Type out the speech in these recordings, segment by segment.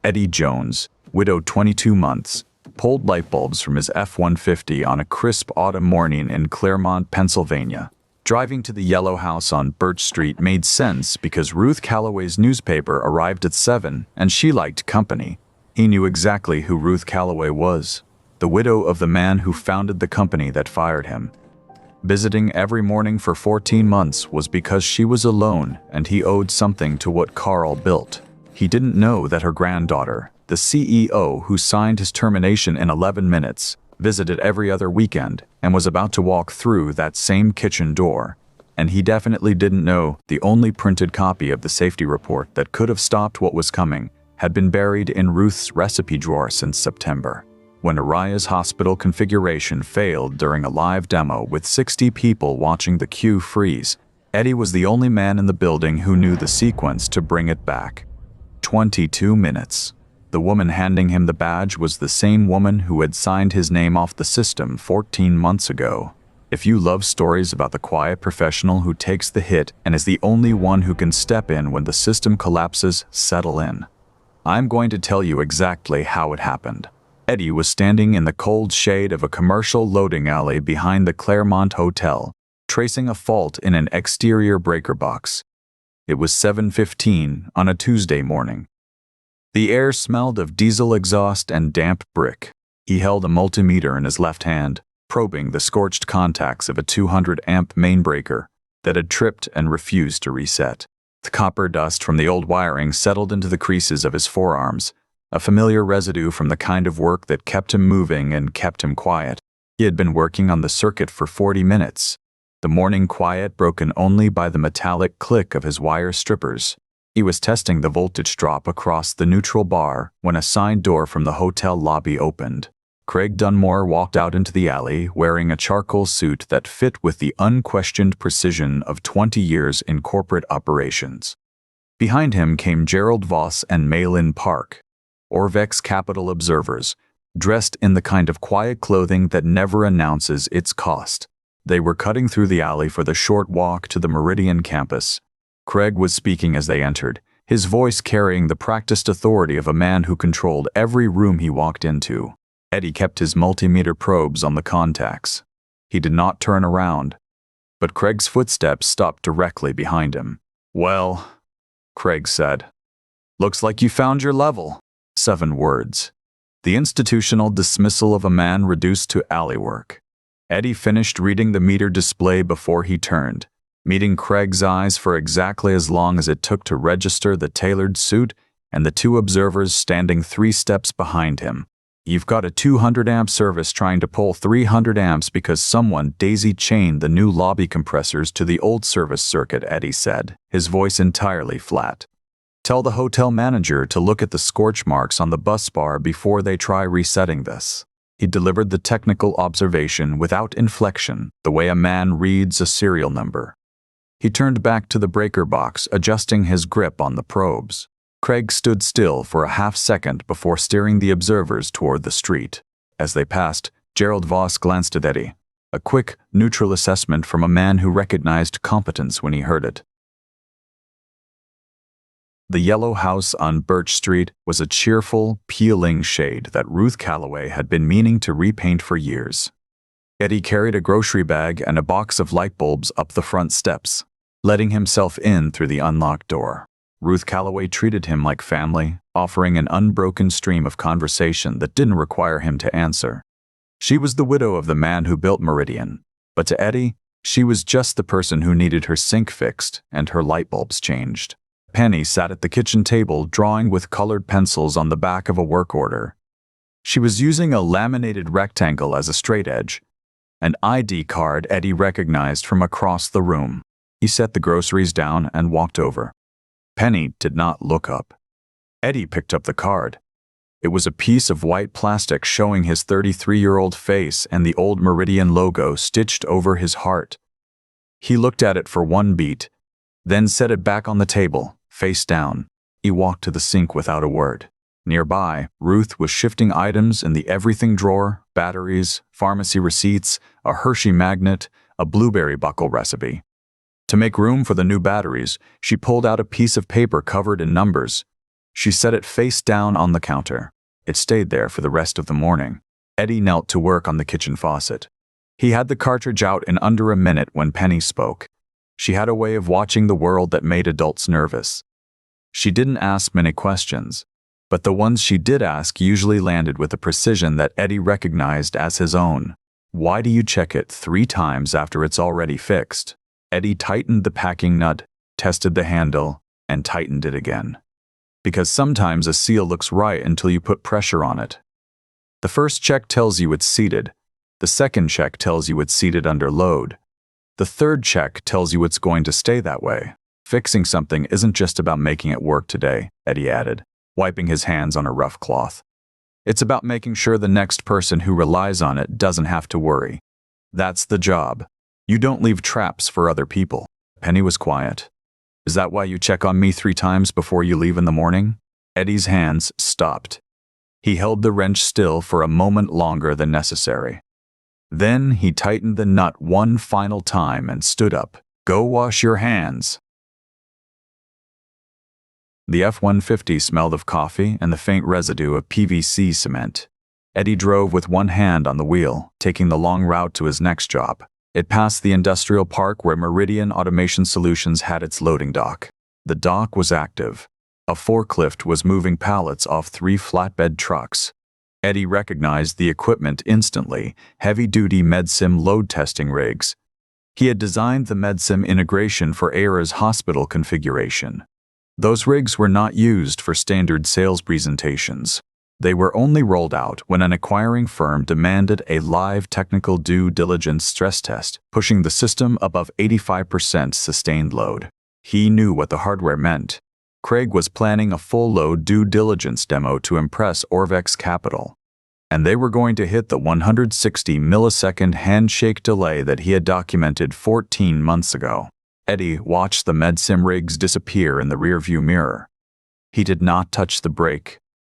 Eddie Jones, widowed 22 months, pulled light bulbs from his F-150 on a crisp autumn morning in Claremont, Pennsylvania. Driving to the yellow house on Birch Street made sense because Ruth Calloway's newspaper arrived at 7 and she liked company. He knew exactly who Ruth Calloway was, the widow of the man who founded the company that fired him. Visiting every morning for 14 months was because she was alone and he owed something to what Carl built. He didn't know that her granddaughter, the CEO who signed his termination in 11 minutes, visited every other weekend and was about to walk through that same kitchen door. And he definitely didn't know the only printed copy of the safety report that could have stopped what was coming had been buried in Ruth's recipe drawer since September, when Araya's hospital configuration failed during a live demo with 60 people watching the queue freeze. Eddie was the only man in the building who knew the sequence to bring it back. 22 minutes. The woman handing him the badge was the same woman who had signed his name off the system 14 months ago. If you love stories about the quiet professional who takes the hit and is the only one who can step in when the system collapses, settle in. I'm going to tell you exactly how it happened. Eddie was standing in the cold shade of a commercial loading alley behind the Claremont Hotel, tracing a fault in an exterior breaker box. It was 7:15 on a Tuesday morning. The air smelled of diesel exhaust and damp brick. He held a multimeter in his left hand, probing the scorched contacts of a 200-amp main breaker that had tripped and refused to reset. The copper dust from the old wiring settled into the creases of his forearms, a familiar residue from the kind of work that kept him moving and kept him quiet. He had been working on the circuit for 40 minutes, the morning quiet broken only by the metallic click of his wire strippers. He was testing the voltage drop across the neutral bar when a side door from the hotel lobby opened. Craig Dunmore walked out into the alley wearing a charcoal suit that fit with the unquestioned precision of 20 years in corporate operations. Behind him came Gerald Voss and Malin Park, Orvex Capital observers, dressed in the kind of quiet clothing that never announces its cost. They were cutting through the alley for the short walk to the Meridian campus. Craig was speaking as they entered, his voice carrying the practiced authority of a man who controlled every room he walked into. Eddie kept his multimeter probes on the contacts. He did not turn around, but Craig's footsteps stopped directly behind him. "Well," Craig said, "looks like you found your level." 7 words. The institutional dismissal of a man reduced to alley work. Eddie finished reading the meter display before he turned, meeting Craig's eyes for exactly as long as it took to register the tailored suit and the 2 observers standing 3 steps behind him. "You've got a 200-amp service trying to pull 300 amps because someone daisy-chained the new lobby compressors to the old service circuit," Eddie said, his voice entirely flat. "Tell the hotel manager to look at the scorch marks on the bus bar before they try resetting this." He delivered the technical observation without inflection, the way a man reads a serial number. He turned back to the breaker box, adjusting his grip on the probes. Craig stood still for a half-second before steering the observers toward the street. As they passed, Gerald Voss glanced at Eddie, a quick, neutral assessment from a man who recognized competence when he heard it. The yellow house on Birch Street was a cheerful, peeling shade that Ruth Calloway had been meaning to repaint for years. Eddie carried a grocery bag and a box of light bulbs up the front steps, letting himself in through the unlocked door. Ruth Calloway treated him like family, offering an unbroken stream of conversation that didn't require him to answer. She was the widow of the man who built Meridian, but to Eddie, she was just the person who needed her sink fixed and her light bulbs changed. Penny sat at the kitchen table drawing with colored pencils on the back of a work order. She was using a laminated rectangle as a straight edge, an ID card Eddie recognized from across the room. He set the groceries down and walked over. Penny did not look up. Eddie picked up the card. It was a piece of white plastic showing his 33-year-old face and the old Meridian logo stitched over his heart. He looked at it for one beat, then set it back on the table, face down. He walked to the sink without a word. Nearby, Ruth was shifting items in the everything drawer, batteries, pharmacy receipts, a Hershey magnet, a blueberry buckle recipe. To make room for the new batteries, she pulled out a piece of paper covered in numbers. She set it face down on the counter. It stayed there for the rest of the morning. Eddie knelt to work on the kitchen faucet. He had the cartridge out in under a minute when Penny spoke. She had a way of watching the world that made adults nervous. She didn't ask many questions, but the ones she did ask usually landed with a precision that Eddie recognized as his own. Why do you check it 3 times after it's already fixed? Eddie tightened the packing nut, tested the handle, and tightened it again. Because sometimes a seal looks right until you put pressure on it. The first check tells you it's seated. The second check tells you it's seated under load. The third check tells you it's going to stay that way. Fixing something isn't just about making it work today, Eddie added, wiping his hands on a rough cloth. It's about making sure the next person who relies on it doesn't have to worry. That's the job. You don't leave traps for other people. Penny was quiet. Is that why you check on me 3 times before you leave in the morning? Eddie's hands stopped. He held the wrench still for a moment longer than necessary. Then he tightened the nut one final time and stood up. Go wash your hands. The F-150 smelled of coffee and the faint residue of PVC cement. Eddie drove with one hand on the wheel, taking the long route to his next job. It passed the industrial park where Meridian Automation Solutions had its loading dock. The dock was active. A forklift was moving pallets off 3 flatbed trucks. Eddie recognized the equipment instantly, heavy-duty MedSim load testing rigs. He had designed the MedSim integration for AIRA's hospital configuration. Those rigs were not used for standard sales presentations. They were only rolled out when an acquiring firm demanded a live technical due diligence stress test, pushing the system above 85% sustained load. He knew what the hardware meant. Craig was planning a full-load due diligence demo to impress Orvex Capital, and they were going to hit the 160-millisecond handshake delay that he had documented 14 months ago. Eddie watched the MedSim rigs disappear in the rearview mirror. He did not touch the brake.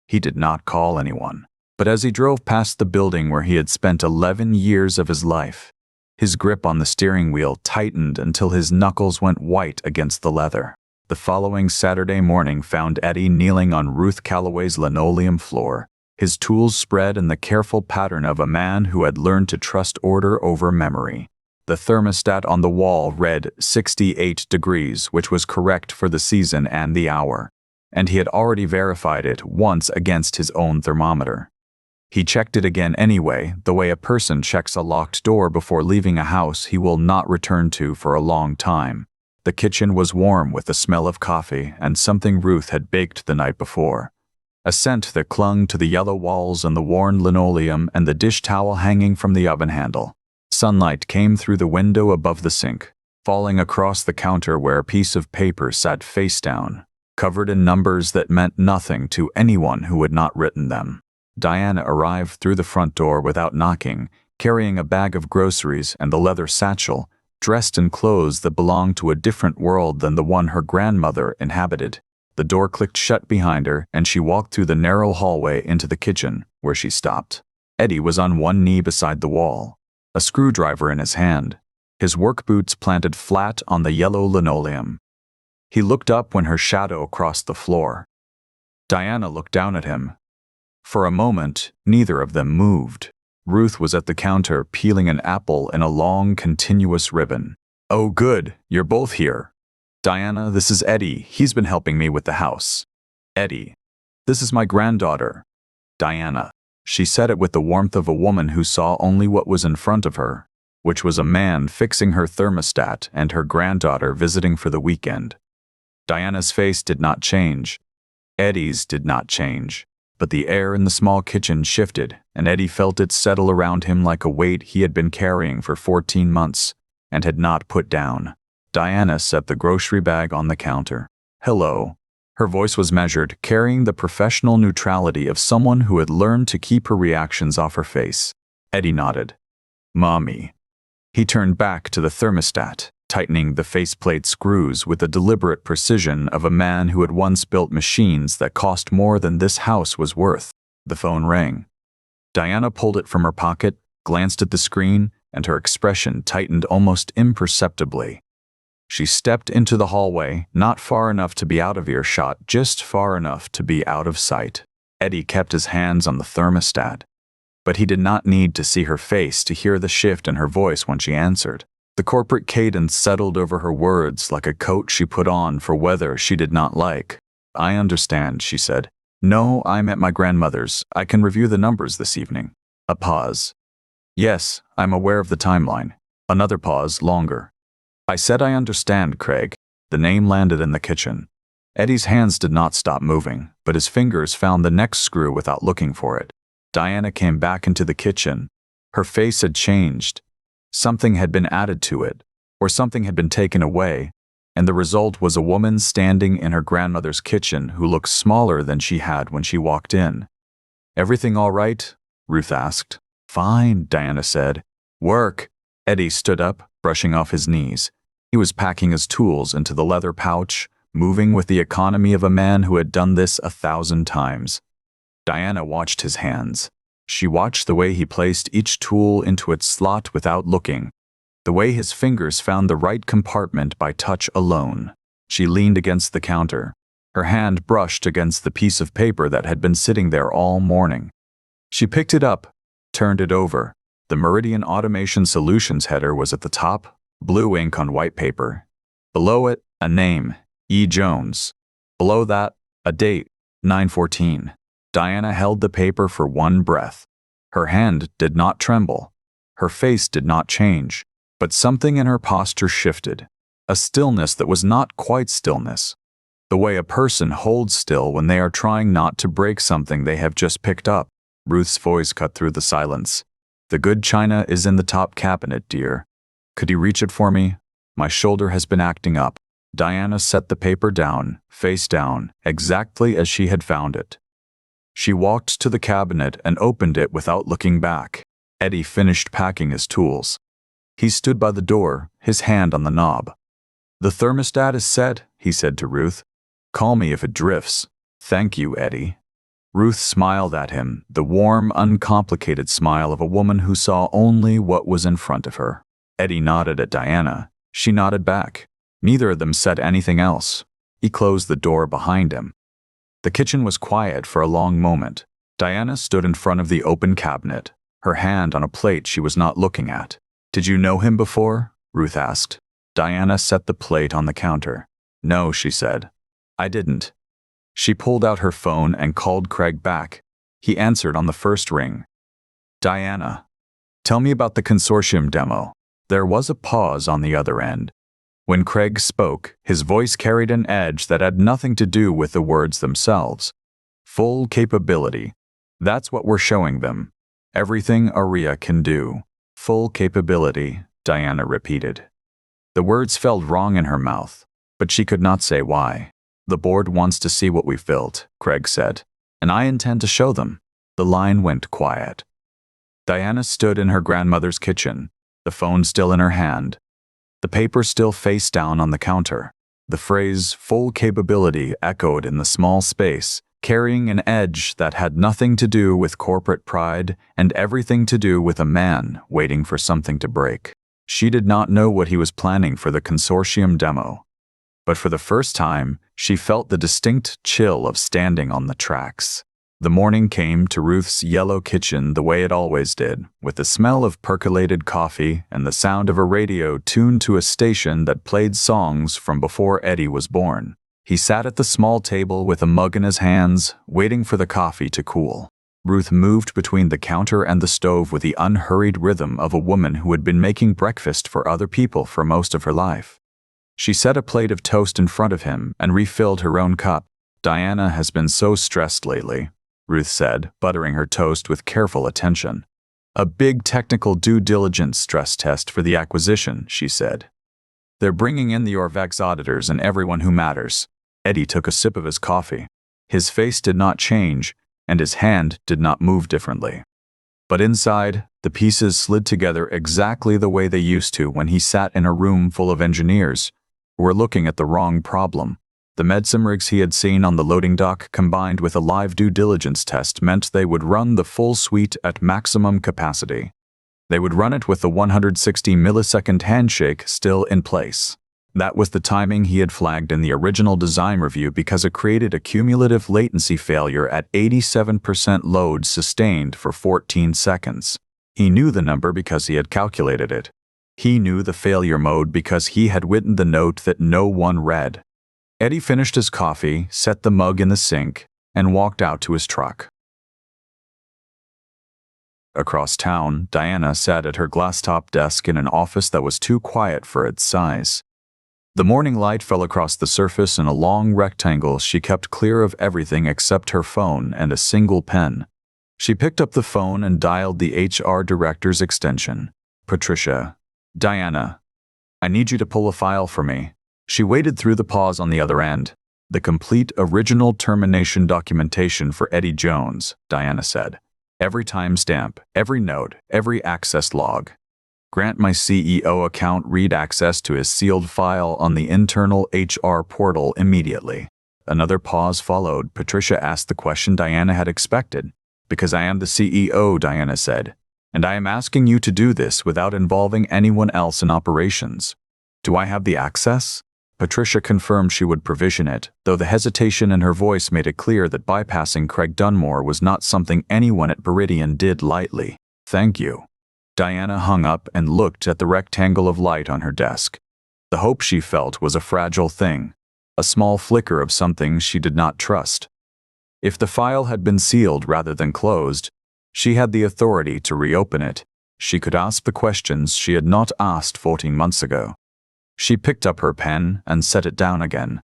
He did not call anyone. But as he drove past the building where he had spent 11 years of his life, his grip on the steering wheel tightened until his knuckles went white against the leather. The following Saturday morning found Eddie kneeling on Ruth Calloway's linoleum floor, his tools spread in the careful pattern of a man who had learned to trust order over memory. The thermostat on the wall read 68 degrees, which was correct for the season and the hour, and he had already verified it once against his own thermometer. He checked it again anyway, the way a person checks a locked door before leaving a house he will not return to for a long time. The kitchen was warm with the smell of coffee and something Ruth had baked the night before. A scent that clung to the yellow walls and the worn linoleum and the dish towel hanging from the oven handle. Sunlight came through the window above the sink, falling across the counter where a piece of paper sat face down, covered in numbers that meant nothing to anyone who had not written them. Diana arrived through the front door without knocking, carrying a bag of groceries and the leather satchel, dressed in clothes that belonged to a different world than the one her grandmother inhabited. The door clicked shut behind her, and she walked through the narrow hallway into the kitchen, where she stopped. Eddie was on one knee beside the wall, a screwdriver in his hand, his work boots planted flat on the yellow linoleum. He looked up when her shadow crossed the floor. Diana looked down at him. For a moment, neither of them moved. Ruth was at the counter peeling an apple in a long, continuous ribbon. "Oh, good, you're both here." "Diana, this is Eddie. He's been helping me with the house." "Eddie, this is my granddaughter." "Diana." She said it with the warmth of a woman who saw only what was in front of her, which was a man fixing her thermostat and her granddaughter visiting for the weekend. Diana's face did not change. Eddie's did not change. But the air in the small kitchen shifted, and Eddie felt it settle around him like a weight he had been carrying for 14 months and had not put down. Diana set the grocery bag on the counter. "Hello." Her voice was measured, carrying the professional neutrality of someone who had learned to keep her reactions off her face. Eddie nodded. "Mommy." He turned back to the thermostat, tightening the faceplate screws with the deliberate precision of a man who had once built machines that cost more than this house was worth. The phone rang. Diana pulled it from her pocket, glanced at the screen, and her expression tightened almost imperceptibly. She stepped into the hallway, not far enough to be out of earshot, just far enough to be out of sight. Eddie kept his hands on the thermostat, but he did not need to see her face to hear the shift in her voice when she answered. The corporate cadence settled over her words like a coat she put on for weather she did not like. "I understand," she said. "No, I'm at my grandmother's. I can review the numbers this evening." A pause. "Yes, I'm aware of the timeline." Another pause, longer. "I said I understand, Craig." The name landed in the kitchen. Eddie's hands did not stop moving, but his fingers found the next screw without looking for it. Diana came back into the kitchen. Her face had changed. Something had been added to it, or something had been taken away, and the result was a woman standing in her grandmother's kitchen who looked smaller than she had when she walked in. "Everything all right?" Ruth asked. "Fine," Diana said. "Work." Eddie stood up, brushing off his knees. He was packing his tools into the leather pouch, moving with the economy of a man who had done this 1,000 times. Diana watched his hands. She watched the way he placed each tool into its slot without looking, the way his fingers found the right compartment by touch alone. She leaned against the counter. Her hand brushed against the piece of paper that had been sitting there all morning. She picked it up, turned it over. The Meridian Automation Solutions header was at the top, blue ink on white paper. Below it, a name, E. Jones. Below that, a date, 9/14. Diana held the paper for one breath. Her hand did not tremble. Her face did not change, but something in her posture shifted. A stillness that was not quite stillness. The way a person holds still when they are trying not to break something they have just picked up. Ruth's voice cut through the silence. "The good china is in the top cabinet, dear. Could you reach it for me? My shoulder has been acting up." Diana set the paper down, face down, exactly as she had found it. She walked to the cabinet and opened it without looking back. Eddie finished packing his tools. He stood by the door, his hand on the knob. "The thermostat is set," he said to Ruth. "Call me if it drifts." "Thank you, Eddie." Ruth smiled at him, the warm, uncomplicated smile of a woman who saw only what was in front of her. Eddie nodded at Diana. She nodded back. Neither of them said anything else. He closed the door behind him. The kitchen was quiet for a long moment. Diana stood in front of the open cabinet, her hand on a plate she was not looking at. "Did you know him before?" Ruth asked. Diana set the plate on the counter. "No," she said. "I didn't." She pulled out her phone and called Craig back. He answered on the first ring. "Diana, tell me about the consortium demo." There was a pause on the other end. When Craig spoke, his voice carried an edge that had nothing to do with the words themselves. "Full capability. That's what we're showing them. Everything Aria can do." "Full capability," Diana repeated. The words felt wrong in her mouth, but she could not say why. "The board wants to see what we've built," Craig said, "and I intend to show them." The line went quiet. Diana stood in her grandmother's kitchen, the phone still in her hand, the paper still face down on the counter. The phrase "full capability" echoed in the small space, carrying an edge that had nothing to do with corporate pride and everything to do with a man waiting for something to break. She did not know what he was planning for the consortium demo, but for the first time, she felt the distinct chill of standing on the tracks. The morning came to Ruth's yellow kitchen the way it always did, with the smell of percolated coffee and the sound of a radio tuned to a station that played songs from before Eddie was born. He sat at the small table with a mug in his hands, waiting for the coffee to cool. Ruth moved between the counter and the stove with the unhurried rhythm of a woman who had been making breakfast for other people for most of her life. She set a plate of toast in front of him and refilled her own cup. "Diana has been so stressed lately," Ruth said, buttering her toast with careful attention. "A big technical due diligence stress test for the acquisition," she said. "They're bringing in the Orvex auditors and everyone who matters." Eddie took a sip of his coffee. His face did not change, and his hand did not move differently. But inside, the pieces slid together exactly the way they used to when he sat in a room full of engineers who were looking at the wrong problem. The medsim rigs he had seen on the loading dock combined with a live due diligence test meant they would run the full suite at maximum capacity. They would run it with the 160 millisecond handshake still in place. That was the timing he had flagged in the original design review because it created a cumulative latency failure at 87% load sustained for 14 seconds. He knew the number because he had calculated it. He knew the failure mode because he had written the note that no one read. Eddie finished his coffee, set the mug in the sink, and walked out to his truck. Across town, Diana sat at her glass-top desk in an office that was too quiet for its size. The morning light fell across the surface in a long rectangle she kept clear of everything except her phone and a single pen. She picked up the phone and dialed the HR director's extension. Patricia. Diana. I need you to pull a file for me. She waited through the pause on the other end. The complete original termination documentation for Eddie Jones, Diana said. Every timestamp, every note, every access log. Grant my CEO account read access to his sealed file on the internal HR portal immediately. Another pause followed. Patricia asked the question Diana had expected. Because I am the CEO, Diana said, and I am asking you to do this without involving anyone else in operations. Do I have the access? Patricia confirmed she would provision it, though the hesitation in her voice made it clear that bypassing Craig Dunmore was not something anyone at Meridian did lightly. Thank you. Diana hung up and looked at the rectangle of light on her desk. The hope she felt was a fragile thing, a small flicker of something she did not trust. If the file had been sealed rather than closed, she had the authority to reopen it. She could ask the questions she had not asked 14 months ago. She picked up her pen and set it down again.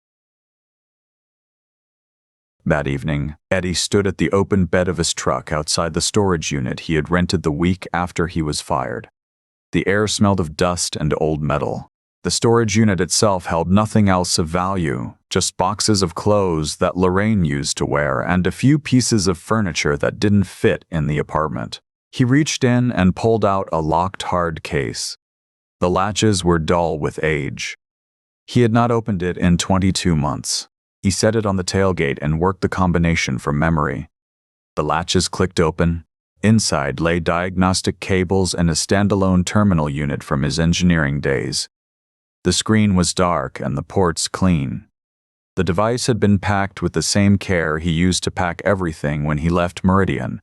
That evening, Eddie stood at the open bed of his truck outside the storage unit he had rented the week after he was fired. The air smelled of dust and old metal. The storage unit itself held nothing else of value, just boxes of clothes that Lorraine used to wear and a few pieces of furniture that didn't fit in the apartment. He reached in and pulled out a locked hard case. The latches were dull with age. He had not opened it in 22 months. He set it on the tailgate and worked the combination from memory. The latches clicked open. Inside lay diagnostic cables and a standalone terminal unit from his engineering days. The screen was dark and the ports clean. The device had been packed with the same care he used to pack everything when he left Meridian.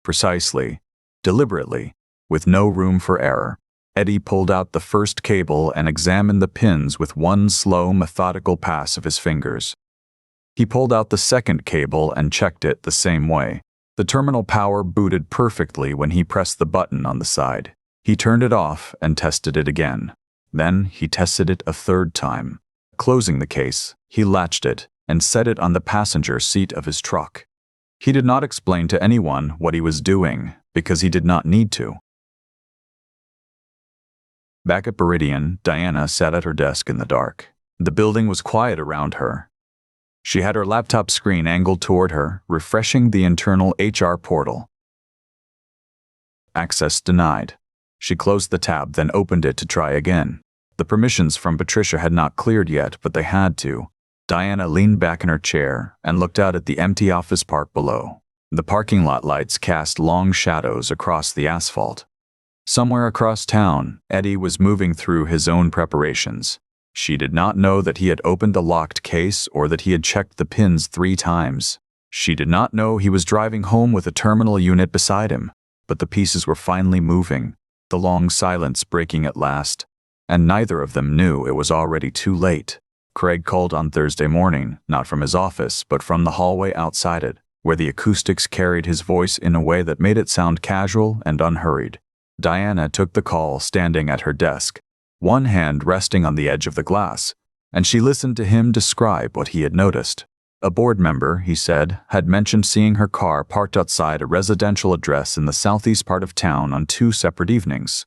Precisely, deliberately, with no room for error. Eddie pulled out the first cable and examined the pins with one slow, methodical pass of his fingers. He pulled out the second cable and checked it the same way. The terminal power booted perfectly when he pressed the button on the side. He turned it off and tested it again. Then he tested it a third time. Closing the case, he latched it and set it on the passenger seat of his truck. He did not explain to anyone what he was doing because he did not need to. Back at Meridian, Diana sat at her desk in the dark. The building was quiet around her. She had her laptop screen angled toward her, refreshing the internal HR portal. Access denied. She closed the tab, then opened it to try again. The permissions from Patricia had not cleared yet, but they had to. Diana leaned back in her chair and looked out at the empty office park below. The parking lot lights cast long shadows across the asphalt. Somewhere across town, Eddie was moving through his own preparations. She did not know that he had opened the locked case or that he had checked the pins 3 times. She did not know he was driving home with a terminal unit beside him, but the pieces were finally moving, the long silence breaking at last, and neither of them knew it was already too late. Craig called on Thursday morning, not from his office, but from the hallway outside it, where the acoustics carried his voice in a way that made it sound casual and unhurried. Diana took the call standing at her desk, one hand resting on the edge of the glass, and she listened to him describe what he had noticed. A board member, he said, had mentioned seeing her car parked outside a residential address in the southeast part of town on 2 separate evenings.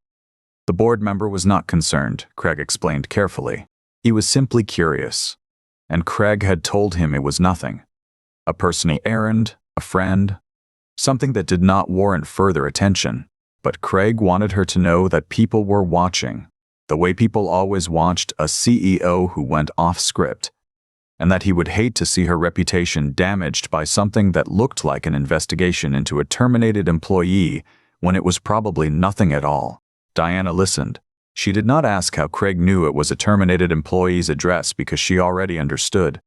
The board member was not concerned, Craig explained carefully. He was simply curious, and Craig had told him it was nothing. A personal errand, a friend, something that did not warrant further attention. But Craig wanted her to know that people were watching, the way people always watched a CEO who went off script, and that he would hate to see her reputation damaged by something that looked like an investigation into a terminated employee when it was probably nothing at all. Diana listened, She did not ask how Craig knew it was a terminated employee's address because she already understood.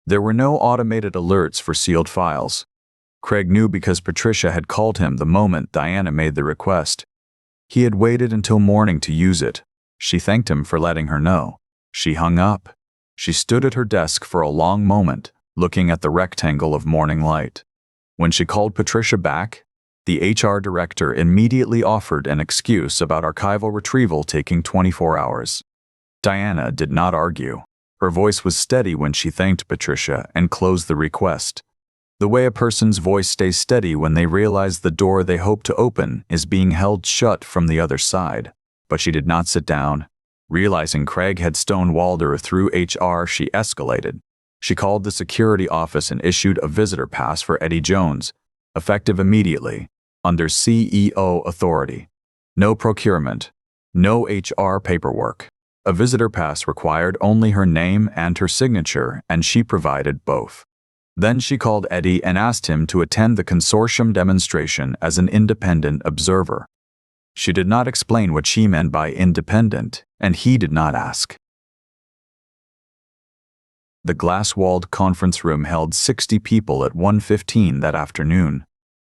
There were no automated alerts for sealed files. Craig knew because Patricia had called him the moment Diana made the request. He had waited until morning to use it. She thanked him for letting her know. She hung up. She stood at her desk for a long moment, looking at the rectangle of morning light. When she called Patricia back, the HR director immediately offered an excuse about archival retrieval taking 24 hours. Diana did not argue. Her voice was steady when she thanked Patricia and closed the request. The way a person's voice stays steady when they realize the door they hope to open is being held shut from the other side. But she did not sit down. Realizing Craig had stonewalled her through HR, she escalated. She called the security office and issued a visitor pass for Eddie Jones, effective immediately, under CEO authority. No procurement, no HR paperwork. A visitor pass required only her name and her signature, and she provided both. Then she called Eddie and asked him to attend the consortium demonstration as an independent observer. She did not explain what she meant by independent, and he did not ask. The glass-walled conference room held 60 people at 1:15 that afternoon.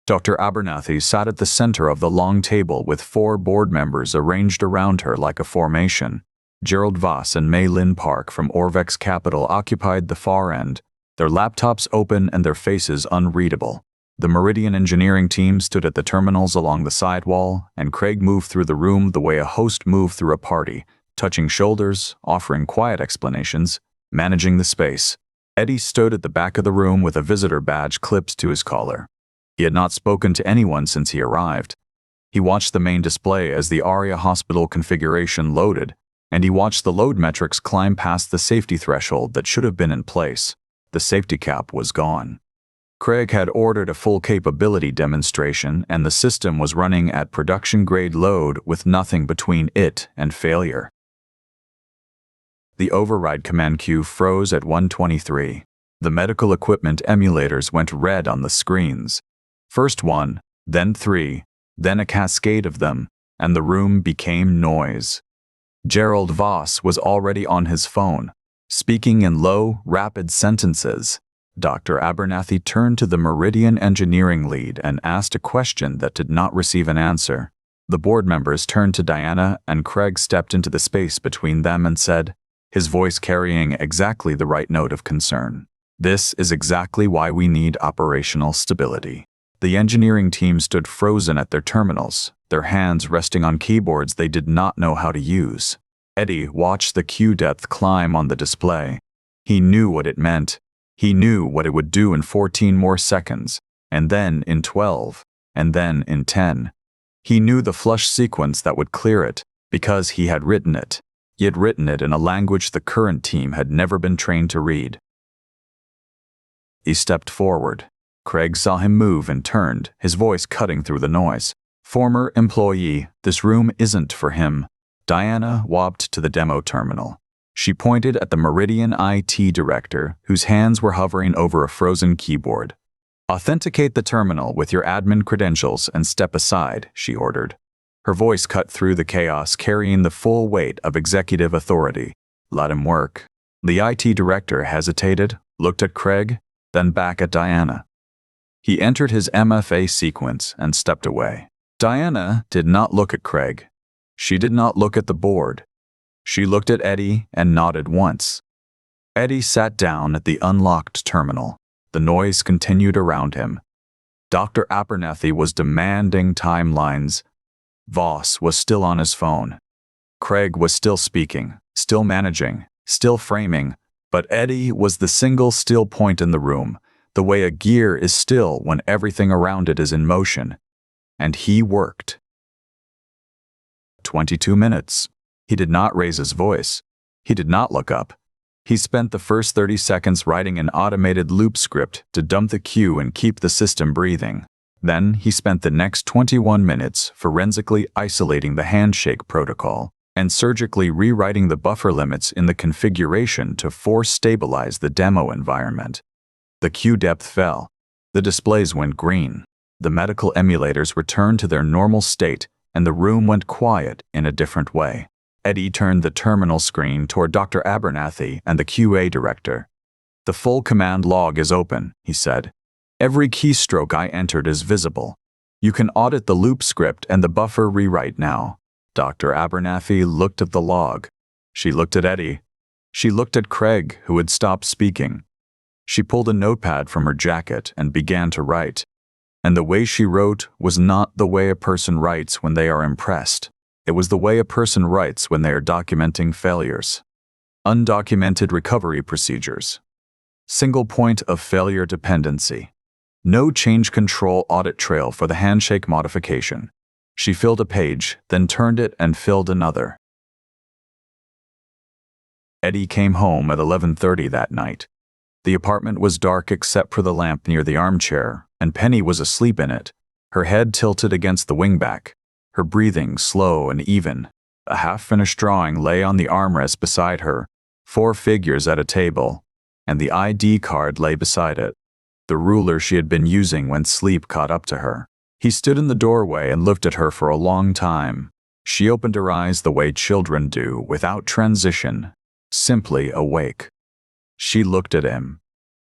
Dr. Abernathy sat at the center of the long table with 4 board members arranged around her like a formation. Gerald Voss and Mei Lin Park from Orvex Capital occupied the far end, their laptops open and their faces unreadable. The Meridian engineering team stood at the terminals along the sidewall, and Craig moved through the room the way a host moved through a party, touching shoulders, offering quiet explanations, managing the space. Eddie stood at the back of the room with a visitor badge clipped to his collar. He had not spoken to anyone since he arrived. He watched the main display as the ARIA hospital configuration loaded, and he watched the load metrics climb past the safety threshold that should have been in place. The safety cap was gone. Craig had ordered a full capability demonstration, and the system was running at production-grade load with nothing between it and failure. The override command queue froze at 1:23. The medical equipment emulators went red on the screens. First 1, then 3, then a cascade of them, and the room became noise. Gerald Voss was already on his phone, speaking in low, rapid sentences. Dr. Abernathy turned to the Meridian engineering lead and asked a question that did not receive an answer. The board members turned to Diana, and Craig stepped into the space between them and said, his voice carrying exactly the right note of concern, "This is exactly why we need operational stability." The engineering team stood frozen at their terminals, their hands resting on keyboards they did not know how to use. Eddie watched the queue depth climb on the display. He knew what it meant. He knew what it would do in 14 more seconds, and then in 12, and then in 10. He knew the flush sequence that would clear it, because he had written it. He had written it in a language the current team had never been trained to read. He stepped forward. Craig saw him move and turned, his voice cutting through the noise. "Former employee, this room isn't for him." Diana walked to the demo terminal. She pointed at the Meridian IT director, whose hands were hovering over a frozen keyboard. "Authenticate the terminal with your admin credentials and step aside," she ordered. Her voice cut through the chaos, carrying the full weight of executive authority. "Let him work." The IT director hesitated, looked at Craig, then back at Diana. He entered his MFA sequence and stepped away. Diana did not look at Craig. She did not look at the board. She looked at Eddie and nodded once. Eddie sat down at the unlocked terminal. The noise continued around him. Dr. Abernathy was demanding timelines. Voss was still on his phone. Craig was still speaking, still managing, still framing, but Eddie was the single still point in the room, the way a gear is still when everything around it is in motion. And he worked. 22 minutes. He did not raise his voice. He did not look up. He spent the first 30 seconds writing an automated loop script to dump the queue and keep the system breathing. Then he spent the next 21 minutes forensically isolating the handshake protocol and surgically rewriting the buffer limits in the configuration to force stabilize the demo environment. The queue depth fell. The displays went green. The medical emulators returned to their normal state, and the room went quiet in a different way. Eddie turned the terminal screen toward Dr. Abernathy and the QA director. "The full command log is open," he said. "Every keystroke I entered is visible. You can audit the loop script and the buffer rewrite now." Dr. Abernathy looked at the log. She looked at Eddie. She looked at Craig, who had stopped speaking. She pulled a notepad from her jacket and began to write. And the way she wrote was not the way a person writes when they are impressed. It was the way a person writes when they are documenting failures. Undocumented recovery procedures. Single point of failure dependency. No change control audit trail for the handshake modification. She filled a page, then turned it and filled another. Eddie came home at 11:30 that night. The apartment was dark except for the lamp near the armchair, and Penny was asleep in it, her head tilted against the wingback, her breathing slow and even. A half-finished drawing lay on the armrest beside her, 4 figures at a table, and the ID card lay beside it, the ruler she had been using when sleep caught up to her. He stood in the doorway and looked at her for a long time. She opened her eyes the way children do, without transition, simply awake. She looked at him.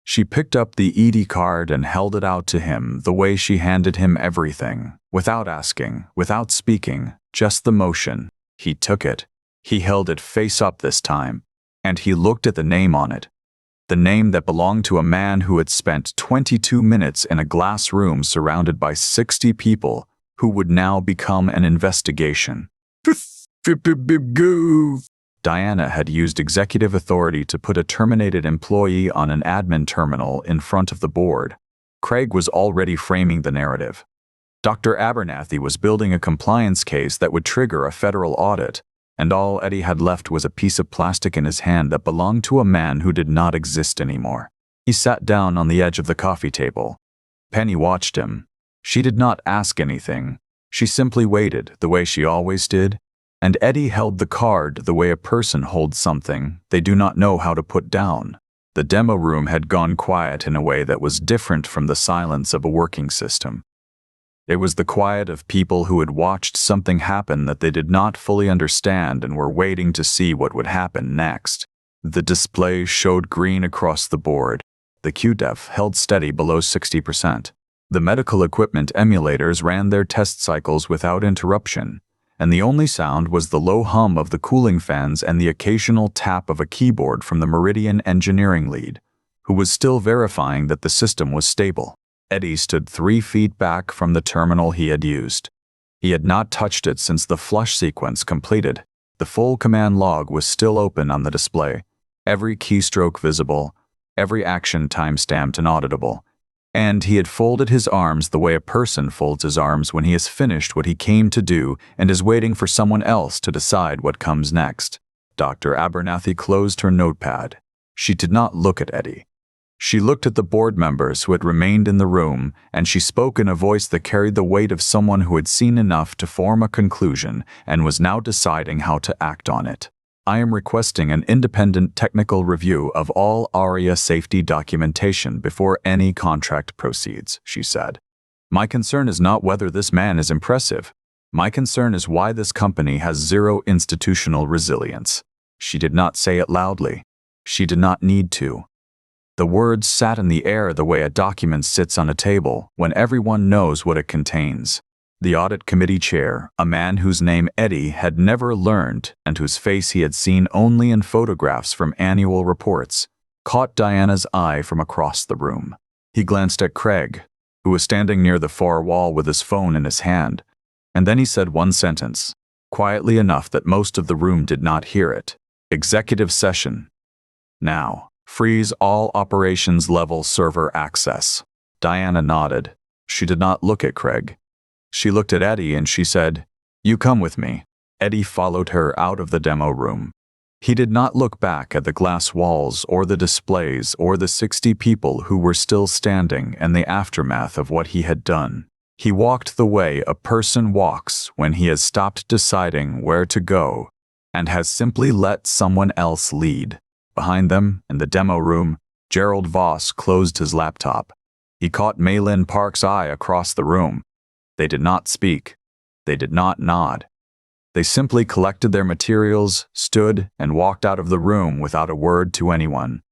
She picked up the ED card and held it out to him the way she handed him everything, without asking, without speaking, just the motion. He took it. He held it face up this time, and he looked at the name on it. The name that belonged to a man who had spent 22 minutes in a glass room surrounded by 60 people who would now become an investigation. Diana had used executive authority to put a terminated employee on an admin terminal in front of the board. Craig was already framing the narrative. Dr. Abernathy was building a compliance case that would trigger a federal audit, and all Eddie had left was a piece of plastic in his hand that belonged to a man who did not exist anymore. He sat down on the edge of the coffee table. Penny watched him. She did not ask anything. She simply waited, the way she always did, and Eddie held the card the way a person holds something they do not know how to put down. The demo room had gone quiet in a way that was different from the silence of a working system. It was the quiet of people who had watched something happen that they did not fully understand and were waiting to see what would happen next. The display showed green across the board. The QDEF held steady below 60%. The medical equipment emulators ran their test cycles without interruption, and the only sound was the low hum of the cooling fans and the occasional tap of a keyboard from the Meridian engineering lead, who was still verifying that the system was stable. Eddie stood 3 feet back from the terminal he had used. He had not touched it since the flush sequence completed. The full command log was still open on the display, every keystroke visible, every action time-stamped and auditable. And he had folded his arms the way a person folds his arms when he has finished what he came to do and is waiting for someone else to decide what comes next. Dr. Abernathy closed her notepad. She did not look at Eddie. She looked at the board members who had remained in the room, and she spoke in a voice that carried the weight of someone who had seen enough to form a conclusion and was now deciding how to act on it. "I am requesting an independent technical review of all ARIA safety documentation before any contract proceeds," she said. "My concern is not whether this man is impressive. My concern is why this company has zero institutional resilience." She did not say it loudly. She did not need to. The words sat in the air the way a document sits on a table when everyone knows what it contains. The audit committee chair, a man whose name Eddie had never learned and whose face he had seen only in photographs from annual reports, caught Diana's eye from across the room. He glanced at Craig, who was standing near the far wall with his phone in his hand, and then he said one sentence, quietly enough that most of the room did not hear it. "Executive session. Now, freeze all operations level server access." Diana nodded. She did not look at Craig. She looked at Eddie and she said, "You come with me." Eddie followed her out of the demo room. He did not look back at the glass walls or the displays or the 60 people who were still standing and the aftermath of what he had done. He walked the way a person walks when he has stopped deciding where to go and has simply let someone else lead. Behind them, in the demo room, Gerald Voss closed his laptop. He caught Maylin Park's eye across the room. They did not speak. They did not nod. They simply collected their materials, stood, and walked out of the room without a word to anyone.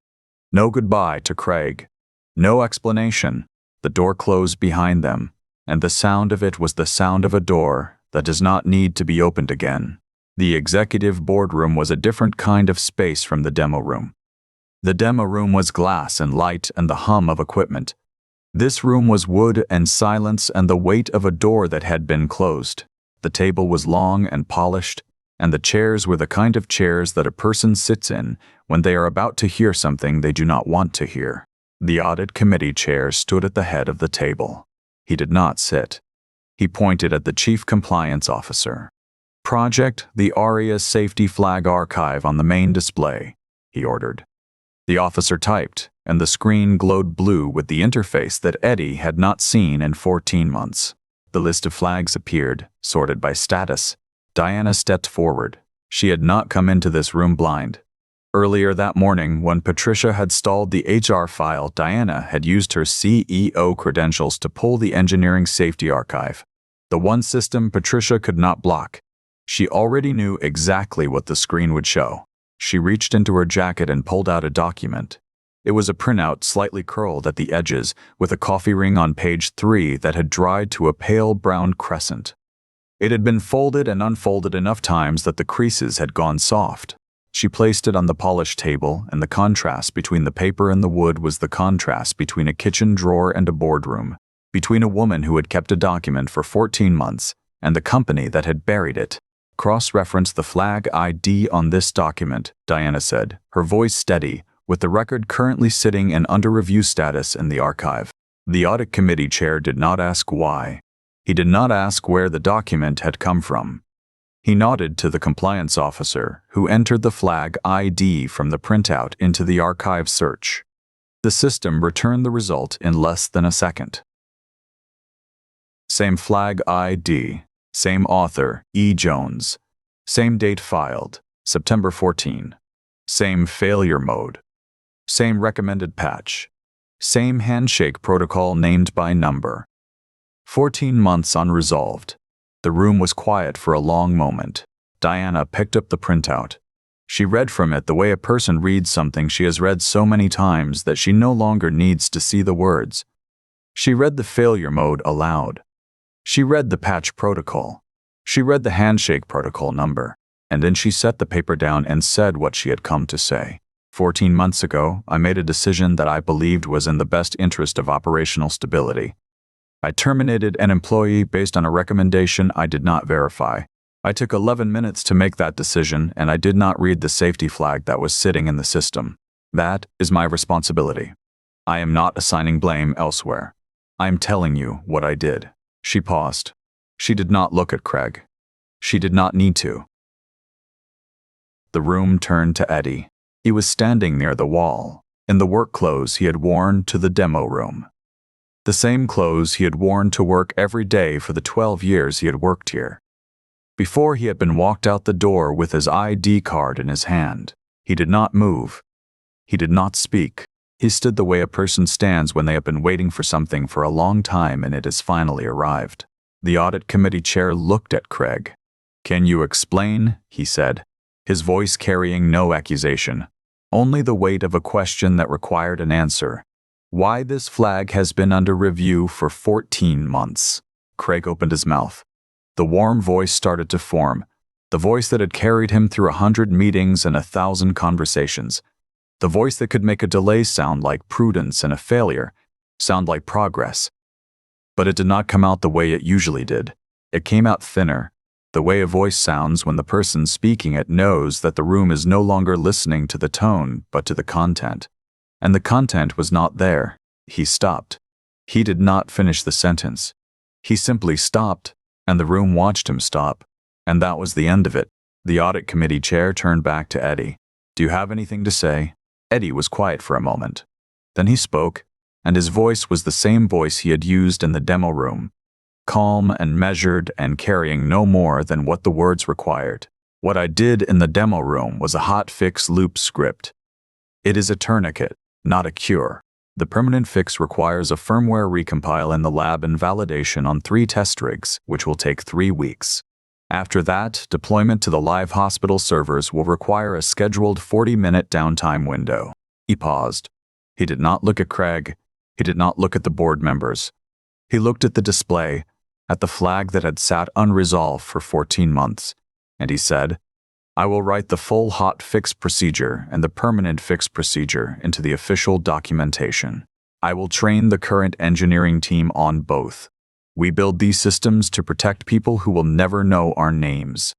No goodbye to Craig. No explanation. The door closed behind them, and the sound of it was the sound of a door that does not need to be opened again. The executive boardroom was a different kind of space from the demo room. The demo room was glass and light and the hum of equipment. This room was wood and silence and the weight of a door that had been closed. The table was long and polished, and the chairs were the kind of chairs that a person sits in when they are about to hear something they do not want to hear. The audit committee chair stood at the head of the table. He did not sit. He pointed at the chief compliance officer. "Project the ARIA safety flag archive on the main display," he ordered. The officer typed, and the screen glowed blue with the interface that Eddie had not seen in 14 months. The list of flags appeared, sorted by status. Diana stepped forward. She had not come into this room blind. Earlier that morning, when Patricia had stalled the HR file, Diana had used her CEO credentials to pull the engineering safety archive. The one system Patricia could not block. She already knew exactly what the screen would show. She reached into her jacket and pulled out a document. It was a printout slightly curled at the edges, with a coffee ring on page 3 that had dried to a pale brown crescent. It had been folded and unfolded enough times that the creases had gone soft. She placed it on the polished table, and the contrast between the paper and the wood was the contrast between a kitchen drawer and a boardroom, between a woman who had kept a document for 14 months and the company that had buried it. "Cross-reference the flag ID on this document," Diana said, her voice steady, with the record currently sitting in under review status in the archive. The audit committee chair did not ask why. He did not ask where the document had come from. He nodded to the compliance officer, who entered the flag ID from the printout into the archive search. The system returned the result in less than a second. Same flag ID, same author, E. Jones. Same date filed, September 14. Same failure mode. Same recommended patch. Same handshake protocol named by number. 14 months unresolved. The room was quiet for a long moment. Diana picked up the printout. She read from it the way a person reads something she has read so many times that she no longer needs to see the words. She read the failure mode aloud. She read the patch protocol. She read the handshake protocol number. And then she set the paper down and said what she had come to say. 14 months ago, I made a decision that I believed was in the best interest of operational stability. I terminated an employee based on a recommendation I did not verify. I took 11 minutes to make that decision, and I did not read the safety flag that was sitting in the system. That is my responsibility. I am not assigning blame elsewhere. I am telling you what I did. She paused. She did not look at Craig. She did not need to. The room turned to Eddie. He was standing near the wall, in the work clothes he had worn to the demo room. The same clothes he had worn to work every day for the 12 years he had worked here. Before he had been walked out the door with his ID card in his hand. He did not move. He did not speak. He stood the way a person stands when they have been waiting for something for a long time and it has finally arrived. The audit committee chair looked at Craig. "Can you explain?" he said, his voice carrying no accusation, only the weight of a question that required an answer. "Why this flag has been under review for 14 months. Craig opened his mouth. The warm voice started to form, the voice that had carried him through 100 meetings and 1,000 conversations, the voice that could make a delay sound like prudence and a failure sound like progress. But it did not come out the way it usually did. It came out thinner, the way a voice sounds when the person speaking it knows that the room is no longer listening to the tone but to the content. And the content was not there. He stopped. He did not finish the sentence. He simply stopped, and the room watched him stop. And that was the end of it. The audit committee chair turned back to Eddie. "Do you have anything to say?" Eddie was quiet for a moment. Then he spoke, and his voice was the same voice he had used in the demo room, calm and measured and carrying no more than what the words required. "What I did in the demo room was a hot fix loop script. It is a tourniquet, not a cure. The permanent fix requires a firmware recompile in the lab and validation on 3 test rigs, which will take 3 weeks. After that, deployment to the live hospital servers will require a scheduled 40-minute downtime window. He paused. He did not look at Craig. He did not look at the board members. He looked at the display, at the flag that had sat unresolved for 14 months, and he said, "I will write the full hot fix procedure and the permanent fix procedure into the official documentation. I will train the current engineering team on both. We build these systems to protect people who will never know our names.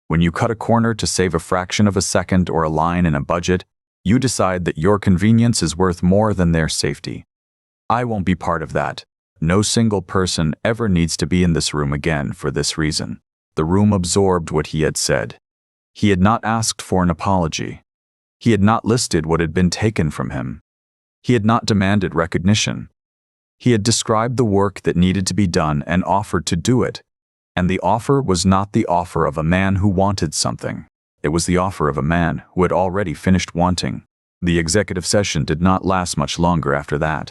When you cut a corner to save a fraction of a second or a line in a budget, you decide that your convenience is worth more than their safety. I won't be part of that. No single person ever needs to be in this room again for this reason." The room absorbed what he had said. He had not asked for an apology. He had not listed what had been taken from him. He had not demanded recognition. He had described the work that needed to be done and offered to do it. And the offer was not the offer of a man who wanted something. It was the offer of a man who had already finished wanting. The executive session did not last much longer after that.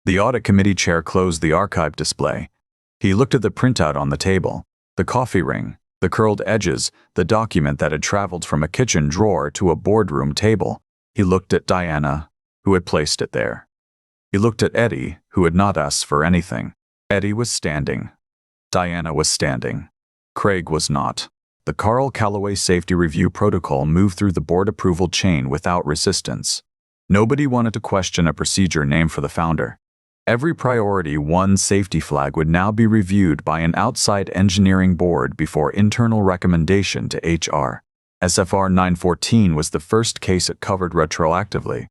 The audit committee chair closed the archive display. He looked at the printout on the table, the coffee ring, the curled edges, the document that had traveled from a kitchen drawer to a boardroom table. He looked at Diana, who had placed it there. He looked at Eddie, who had not asked for anything. Eddie was standing. Diana was standing. Craig was not. The Carl Calloway Safety Review Protocol moved through the board approval chain without resistance. Nobody wanted to question a procedure named for the founder. Every priority 1 safety flag would now be reviewed by an outside engineering board before internal recommendation to HR. SFR 914 was the first case it covered retroactively.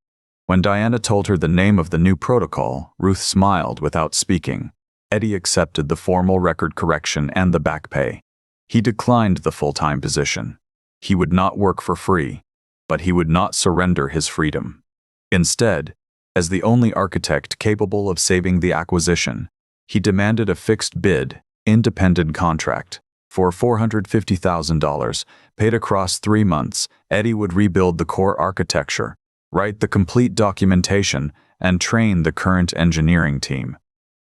When Diana told her the name of the new protocol, Ruth smiled without speaking. Eddie accepted the formal record correction and the back pay. He declined the full-time position. He would not work for free, but he would not surrender his freedom. Instead, as the only architect capable of saving the acquisition, he demanded a fixed bid, independent contract. For $450,000, paid across 3 months, Eddie would rebuild the core architecture, write the complete documentation, and train the current engineering team.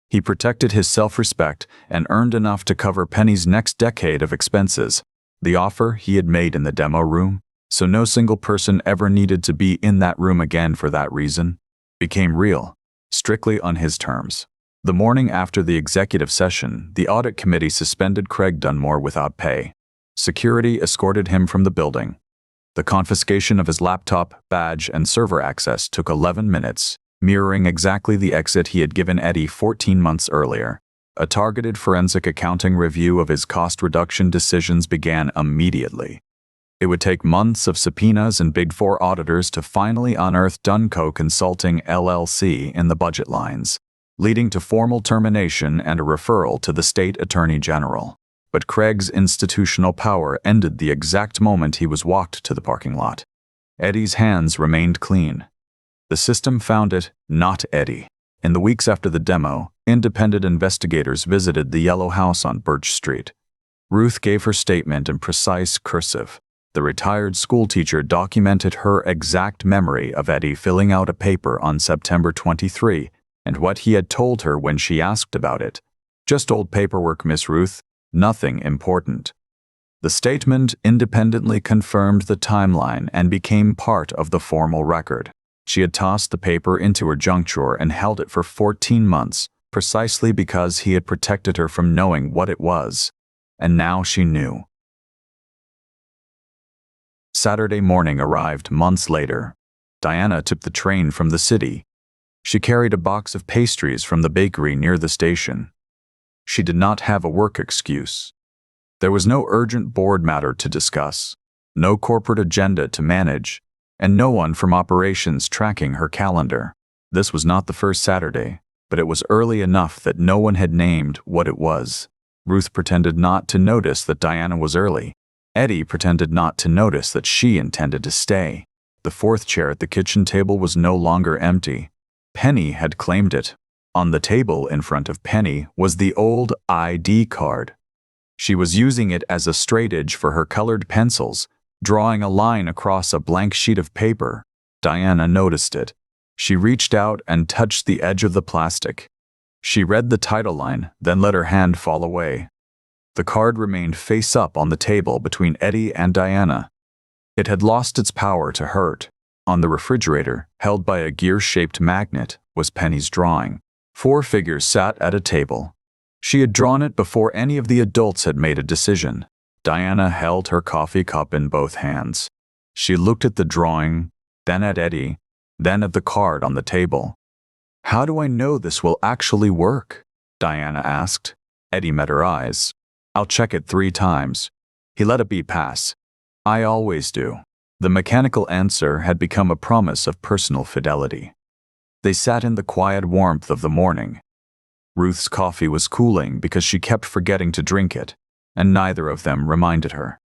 He protected his self-respect and earned enough to cover Penny's next decade of expenses. The offer he had made in the demo room, so no single person ever needed to be in that room again for that reason, became real, strictly on his terms. The morning after the executive session, the audit committee suspended Craig Dunmore without pay. Security escorted him from the building. The confiscation of his laptop, badge, and server access took 11 minutes, mirroring exactly the exit he had given Eddie 14 months earlier. A targeted forensic accounting review of his cost reduction decisions began immediately. It would take months of subpoenas and Big Four auditors to finally unearth Dunco Consulting LLC in the budget lines, leading to formal termination and a referral to the state attorney general. But Craig's institutional power ended the exact moment he was walked to the parking lot. Eddie's hands remained clean. The system found it, not Eddie. In the weeks after the demo, independent investigators visited the yellow house on Birch Street. Ruth gave her statement in precise cursive. The retired schoolteacher documented her exact memory of Eddie filling out a paper on September 23 and what he had told her when she asked about it. "Just old paperwork, Miss Ruth. Nothing important." The statement independently confirmed the timeline and became part of the formal record. She had tossed the paper into her junk drawer and held it for 14 months, precisely because he had protected her from knowing what it was. And now she knew. Saturday morning arrived months later. Diana took the train from the city. She carried a box of pastries from the bakery near the station. She did not have a work excuse. There was no urgent board matter to discuss, no corporate agenda to manage, and no one from operations tracking her calendar. This was not the first Saturday, but it was early enough that no one had named what it was. Ruth pretended not to notice that Diana was early. Eddie pretended not to notice that she intended to stay. The fourth chair at the kitchen table was no longer empty. Penny had claimed it. On the table in front of Penny was the old ID card. She was using it as a straightedge for her colored pencils, drawing a line across a blank sheet of paper. Diana noticed it. She reached out and touched the edge of the plastic. She read the title line, then let her hand fall away. The card remained face up on the table between Eddie and Diana. It had lost its power to hurt. On the refrigerator, held by a gear-shaped magnet, was Penny's drawing. 4 figures sat at a table. She had drawn it before any of the adults had made a decision. Diana held her coffee cup in both hands. She looked at the drawing, then at Eddie, then at the card on the table. "How do I know this will actually work?" Diana asked. Eddie met her eyes. "I'll check it 3 times. He let a beat pass. "I always do." The mechanical answer had become a promise of personal fidelity. They sat in the quiet warmth of the morning. Ruth's coffee was cooling because she kept forgetting to drink it, and neither of them reminded her.